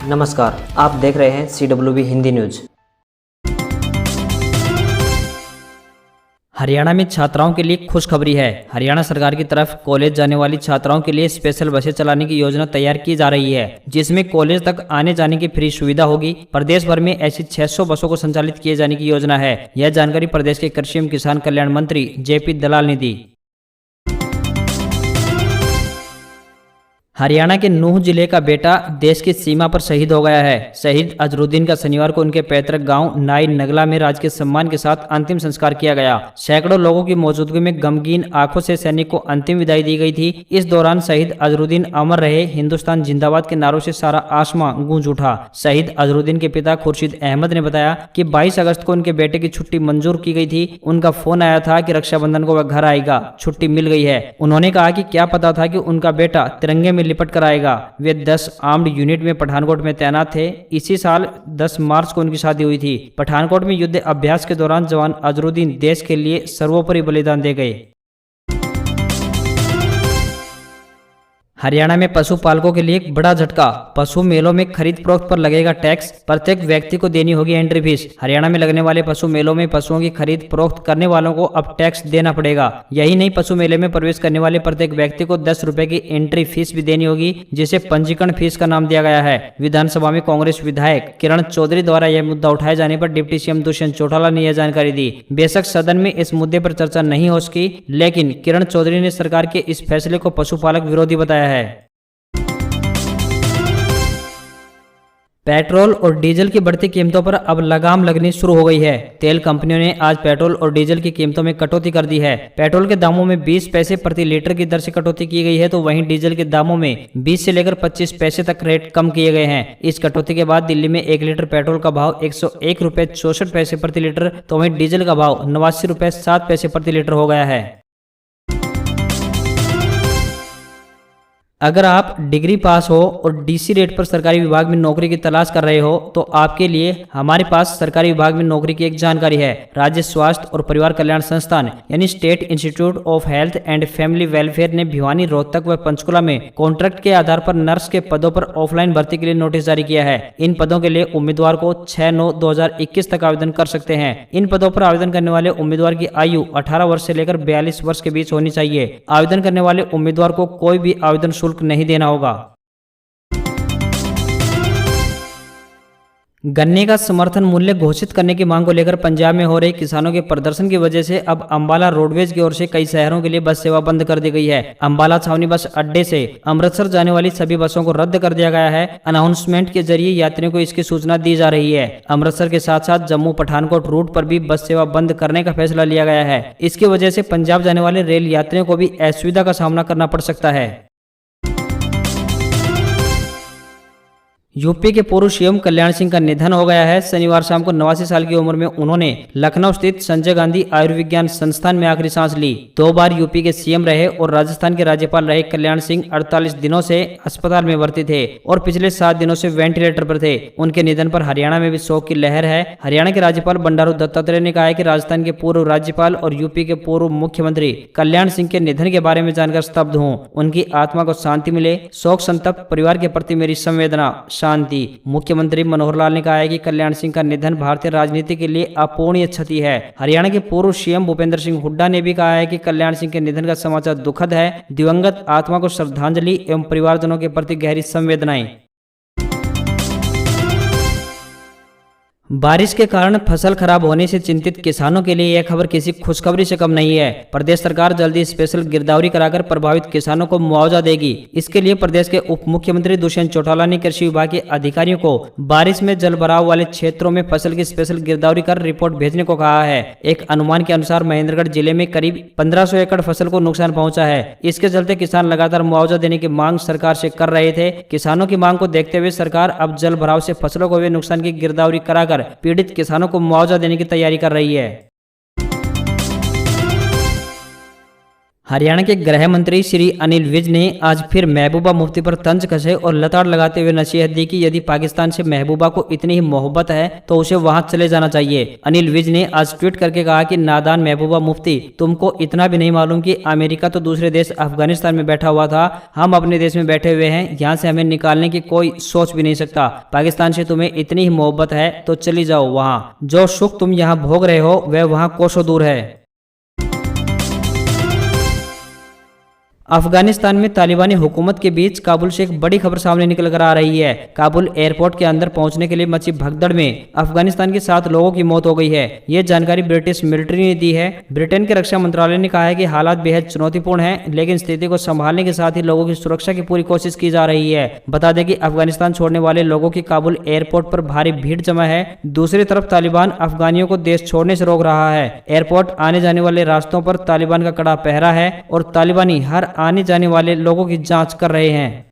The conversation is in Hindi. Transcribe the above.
नमस्कार, आप देख रहे हैं CWB हिंदी न्यूज। हरियाणा में छात्राओं के लिए खुशखबरी है। हरियाणा सरकार की तरफ कॉलेज जाने वाली छात्राओं के लिए स्पेशल बसें चलाने की योजना तैयार की जा रही है, जिसमें कॉलेज तक आने जाने की फ्री सुविधा होगी। प्रदेश भर में ऐसी 600 बसों को संचालित किए जाने की योजना है। यह जानकारी प्रदेश के कृषि एवं किसान कल्याण मंत्री JP दलाल ने दी। हरियाणा के नूह जिले का बेटा देश की सीमा पर शहीद हो गया है। शहीद अजरुद्दीन का शनिवार को उनके पैतृक गांव नाई नगला में राजकीय सम्मान के साथ अंतिम संस्कार किया गया। सैकड़ों लोगों की मौजूदगी में गमगीन आंखों से सैनिक को अंतिम विदाई दी गई थी। इस दौरान शहीद अजरुद्दीन अमर रहे, हिंदुस्तान जिंदाबाद के नारों से सारा आसमां गूंज उठा। शहीद अजरुद्दीन के पिता खुर्शीद अहमद ने बताया कि 22 अगस्त को उनके बेटे की छुट्टी मंजूर की गई थी। उनका फोन आया था कि रक्षाबंधन को वह घर आएगा, छुट्टी मिल गई है। उन्होंने कहा कि क्या पता था कि उनका बेटा तिरंगे में लिपट कर आएगा। वे 10 आर्म्ड यूनिट में पठानकोट में तैनात थे। इसी साल 10 मार्च को उनकी शादी हुई थी। पठानकोट में युद्ध अभ्यास के दौरान जवान अजरुद्दीन देश के लिए सर्वोपरि बलिदान दे गए। हरियाणा में पशुपालकों के लिए एक बड़ा झटका। पशु मेलों में खरीद फरोख्त पर लगेगा टैक्स। प्रत्येक व्यक्ति को देनी होगी एंट्री फीस। हरियाणा में लगने वाले पशु मेलों में पशुओं की खरीद फरोख्त करने वालों को अब टैक्स देना पड़ेगा। यही नहीं, पशु मेले में प्रवेश करने वाले प्रत्येक व्यक्ति को 10 रुपए की एंट्री फीस भी देनी होगी, जिसे पंजीकरण फीस का नाम दिया गया है। विधानसभा में कांग्रेस विधायक किरण चौधरी द्वारा यह मुद्दा उठाए जाने पर डिप्टी CM दुष्यंत चौटाला ने यह जानकारी दी। बेशक सदन में इस मुद्दे पर चर्चा नहीं हो सकी, लेकिन किरण चौधरी ने सरकार के इस फैसले को पशुपालक विरोधी बताया है। पेट्रोल और डीजल की बढ़ती कीमतों पर अब लगाम लगनी शुरू हो गई है। तेल कंपनियों ने आज पेट्रोल और डीजल की कीमतों में कटौती कर दी है। पेट्रोल के दामों में 20 पैसे प्रति लीटर की दर से कटौती की गई है, तो वहीं डीजल के दामों में 20 से लेकर 25 पैसे तक रेट कम किए गए हैं। इस कटौती के बाद दिल्ली में 1 लीटर पेट्रोल का भाव 101 रुपए 64 पैसे प्रति लीटर, तो वहीं डीजल का भाव 89 रुपए 7 पैसे प्रति लीटर हो गया है। अगर आप डिग्री पास हो और DC रेट पर सरकारी विभाग में नौकरी की तलाश कर रहे हो, तो आपके लिए हमारे पास सरकारी विभाग में नौकरी की एक जानकारी है। राज्य स्वास्थ्य और परिवार कल्याण संस्थान यानी state institute of health and family welfare ने भिवानी, रोहतक व पंचकुला में कॉन्ट्रैक्ट के आधार पर नर्स के पदों पर ऑफलाइन भर्ती के लिए नोटिस जारी किया है। इन पदों के लिए उम्मीदवार को 6/9/2021 तक आवेदन कर सकते हैं। इन पदों पर आवेदन करने वाले उम्मीदवार की आयु 18 वर्ष से लेकर 42 वर्ष के बीच होनी चाहिए। आवेदन करने वाले उम्मीदवार को कोई भी आवेदन शुल्क नहीं देना होगा। गन्ने का समर्थन मूल्य घोषित करने की मांग को लेकर पंजाब में हो रहे किसानों के प्रदर्शन की वजह से अब अंबाला रोडवेज की ओर से कई शहरों के लिए बस सेवा बंद कर दी गई है। अंबाला छावनी बस अड्डे से अमृतसर जाने वाली सभी बसों को रद्द कर दिया गया है। अनाउंसमेंट के जरिए यात्रियों को इसकी सूचना दी जा रही है। अमृतसर के साथ साथ जम्मू पठानकोट रूट पर भी बस सेवा बंद करने का फैसला लिया गया है। इसकी वजह से पंजाब जाने वाले रेल यात्रियों को भी असुविधा का सामना करना पड़ सकता है। यूपी के पूर्व CM कल्याण सिंह का निधन हो गया है। शनिवार शाम को 89 साल की उम्र में उन्होंने लखनऊ स्थित संजय गांधी आयुर्विज्ञान संस्थान में आखिरी सांस ली। 2 बार यूपी के CM रहे और राजस्थान के राज्यपाल रहे कल्याण सिंह 48 दिनों से अस्पताल में भर्ती थे और पिछले 7 दिनों से वेंटिलेटर पर थे। उनके निधन पर हरियाणा में भी शोक की लहर है। हरियाणा के राज्यपाल बंडारू दत्तात्रेय ने कहा है कि राजस्थान के पूर्व राज्यपाल और यूपी के पूर्व मुख्यमंत्री कल्याण सिंह के निधन के बारे में जानकर स्तब्ध हूँ। उनकी आत्मा को शांति मिले। शोक संतप्त परिवार के प्रति मेरी संवेदना, शांति। मुख्यमंत्री मनोहर लाल ने कहा है कि कल्याण सिंह का निधन भारतीय राजनीति के लिए अपूरणीय क्षति है। हरियाणा के पूर्व CM भूपेंद्र सिंह हुड्डा ने भी कहा है कि कल्याण सिंह के निधन का समाचार दुखद है। दिवंगत आत्मा को श्रद्धांजलि एवं परिवारजनों के प्रति गहरी संवेदनाएं। बारिश के कारण फसल खराब होने से चिंतित किसानों के लिए यह खबर किसी खुशखबरी से कम नहीं है। प्रदेश सरकार जल्दी स्पेशल गिरदावरी कराकर प्रभावित किसानों को मुआवजा देगी। इसके लिए प्रदेश के उप मुख्यमंत्री दुष्यंत चौटाला ने कृषि विभाग के अधिकारियों को बारिश में जल भराव वाले क्षेत्रों में फसल की स्पेशल गिरदावरी कर रिपोर्ट भेजने को कहा है। एक अनुमान के अनुसार महेंद्रगढ़ जिले में करीब 1500 एकड़ फसल को नुकसान पहुंचा है। इसके चलते किसान लगातार मुआवजा देने की मांग सरकार से कर रहे थे। किसानों की मांग को देखते हुए सरकार अब जल भराव से फसलों को हुए नुकसान की गिरदावरी कराकर पीड़ित किसानों को मुआवजा देने की तैयारी कर रही है। हरियाणा के गृह मंत्री श्री अनिल विज ने आज फिर महबूबा मुफ्ती पर तंज कसे और लताड़ लगाते हुए नसीहत दी कि यदि पाकिस्तान से महबूबा को इतनी ही मोहब्बत है तो उसे वहां चले जाना चाहिए। अनिल विज ने आज ट्वीट करके कहा कि नादान महबूबा मुफ्ती, तुमको इतना भी नहीं मालूम कि अमेरिका तो दूसरे देश अफगानिस्तान में बैठा हुआ था, हम अपने देश में बैठे हुए हैं, यहाँ से हमें निकालने की कोई सोच भी नहीं सकता। पाकिस्तान से तुम्हें इतनी ही मोहब्बत है तो चली जाओ वहाँ, जो सुख तुम यहाँ भोग रहे हो वह वहाँ कोसों दूर है। अफगानिस्तान में तालिबानी हुकूमत के बीच काबुल से एक बड़ी खबर सामने निकल कर आ रही है। काबुल एयरपोर्ट के अंदर पहुंचने के लिए मची भगदड़ में अफगानिस्तान के 7 लोगों की मौत हो गई है। यह जानकारी ब्रिटिश मिलिट्री ने दी है। ब्रिटेन के रक्षा मंत्रालय ने कहा है कि हालात बेहद चुनौतीपूर्ण हैं, लेकिन स्थिति को संभालने के साथ ही लोगों की सुरक्षा की पूरी कोशिश की जा रही है। बता दें कि अफगानिस्तान छोड़ने वाले लोगों की काबुल एयरपोर्ट पर भारी भीड़ जमा है। दूसरी तरफ तालिबान अफगानियों को देश छोड़ने से रोक रहा है। एयरपोर्ट आने जाने वाले रास्तों पर तालिबान का कड़ा पहरा है और तालिबानी हर आने जाने वाले लोगों की जांच कर रहे हैं।